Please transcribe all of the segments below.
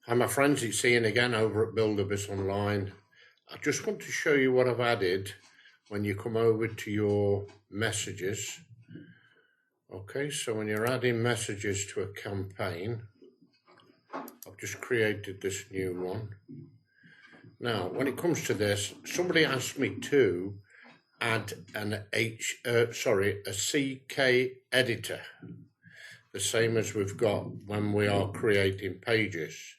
Hi my friends, it's Ian again over at Buildabizonline. I just want to show you what I've added when you come over to your messages. Okay, so when you're adding messages to a campaign, I've just created this new one. Now, when it comes to this, somebody asked me to add a CKEditor, the same as we've got when we are creating pages.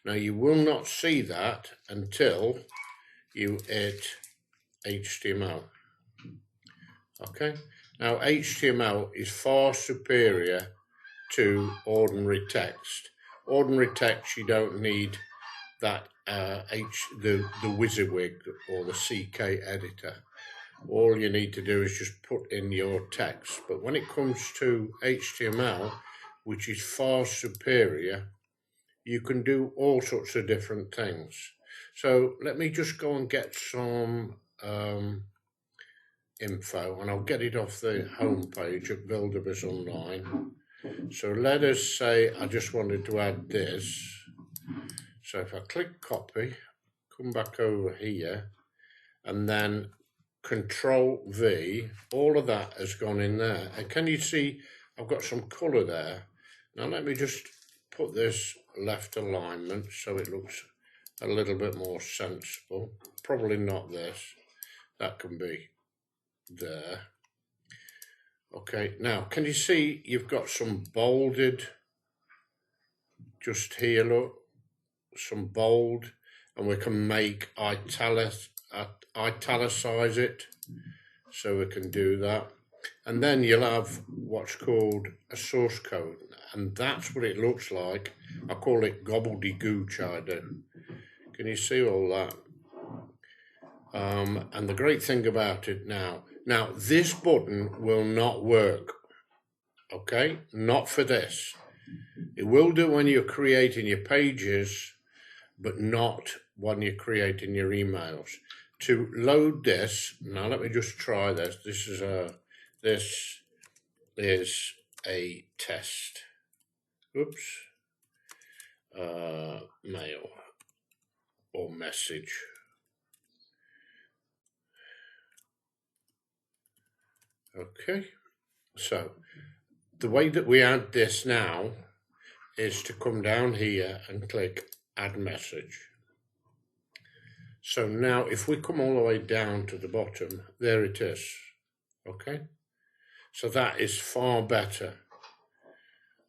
Now you will not see that until you hit HTML. Okay, now HTML is far superior to ordinary text. Ordinary text, you don't need that the WYSIWYG or the CKEditor. All you need to do is just put in your text. But when it comes to HTML, which is far superior, you can do all sorts of different things. So let me just go and get some info, and I'll get it off the home page at Buildabizonline. So let us say I just wanted to add this. So if I click copy, come back over here, and then Control V, all of that has gone in there. And can you see I've got some colour there? Now let me just put this left alignment so it looks a little bit more sensible. Probably not this. That can be there. Okay, now can you see you've got some bolded just here, look, some bold, and we can make italicize it, so we can do that. And then you'll have what's called a source code, and that's what it looks like. I call it gobbledygooch, I do. Can you see all that? And the great thing about it now this button will not work, okay? Not for this. It will do when you're creating your pages, but not when you're creating your emails. To load this, now let me just try this. This is a test. Oops. Mail or message. Okay, so the way that we add this now is to come down here and click add message. So now if we come all the way down to the bottom, there it is. Okay, so that is far better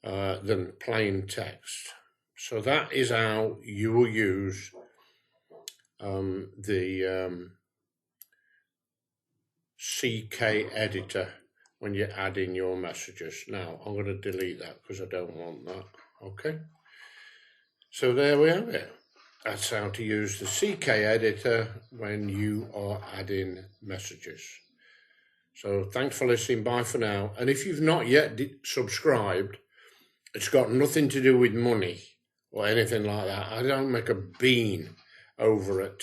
than plain text. So that is how you will use the CKEditor when you're adding your messages. Now I'm going to delete that because I don't want that. Okay, so there we have it. That's how to use the CKEditor when you are adding messages. So thanks for listening. Bye for now. And if you've not yet subscribed, it's got nothing to do with money or anything like that. I don't make a bean over at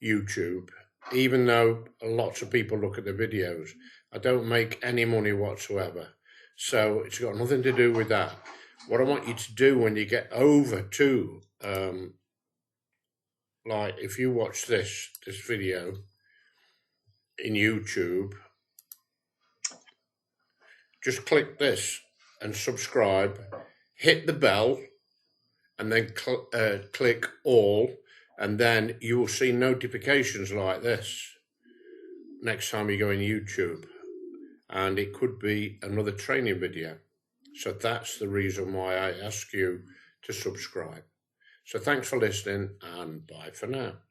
YouTube, even though lots of people look at the videos. I don't make any money whatsoever. So it's got nothing to do with that. What I want you to do when you get over to, like if you watch this video in YouTube, just click this and subscribe, hit the bell, and then click all, and then you will see notifications like this next time you go in YouTube, and it could be another training video. So that's the reason why I ask you to subscribe. So thanks for listening, and bye for now.